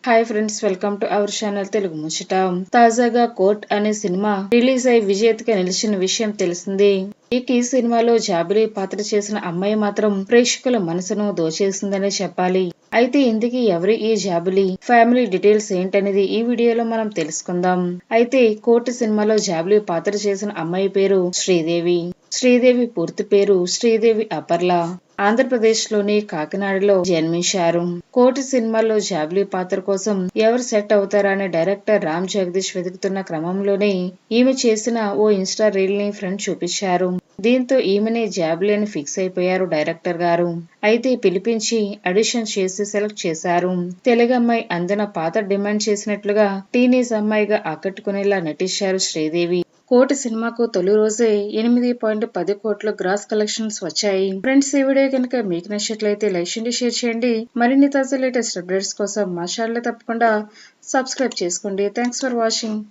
Hi friends, welcome to our channel Telugu ముచ్చట. తాజాగా court అనే సినిమా రిలీజ్ అయి విజేతగా నిలిచిన విషయం తెలిసిందే. ఈ సినిమాలో జాబిలి పాత్ర చేసిన అమ్మాయి మాత్రం ప్రేక్షకుల మనసును దోచేసిందనే చెప్పాలి. అయితే ఇందుకు ఎవరి ఈ జాబిలి, ఫ్యామిలీ డీటెయిల్స్ ఏంటనేది ఈ వీడియోలో మనం తెలుసుకుందాం. అయితే కోర్టు సినిమాలో జాబిలి పాత్ర చేసిన అమ్మాయి పేరు శ్రీదేవి. శ్రీదేవి పూర్తి పేరు శ్రీదేవి అపర్ల. ఆంధ్రప్రదేశ్ లోని కాకినాడలో జన్మించారు. కోటి సినిమాల్లో జాబిలి పాత్ర కోసం ఎవరు సెట్ అవుతారా అని డైరెక్టర్ రామ్ జగదీష్ వెతుకుతున్న క్రమంలోనే ఈమె చేసిన ఓ ఇన్స్టా రీల్ ని ఫ్రెండ్ చూపించారు. దీంతో ఈమెనే జాబిలి అని ఫిక్స్ అయిపోయారు డైరెక్టర్ గారు. అయితే పిలిపించి ఆడిషన్ చేసి సెలెక్ట్ చేశారు. తెలుగు అమ్మాయి అందున పాత్ర డిమాండ్ చేసినట్లుగా టీనేజ్ అమ్మాయిగా ఆకట్టుకునేలా నటించారు శ్రీదేవి. కోటి సినిమాకు తొలి రోజే 8.10 కోట్ల గ్రాస్ కలెక్షన్స్ వచ్చాయి. ఫ్రెండ్స్, ఈ వీడియో కనుక మీకు నచ్చినట్లయితే లైక్ చేయండి, షేర్ చేయండి. మరిన్ని తాజా లేటెస్ట్ అప్డేట్స్ కోసం మా ఛానల్ తప్పకుండా సబ్స్క్రైబ్ చేసుకోండి. Thanks for watching.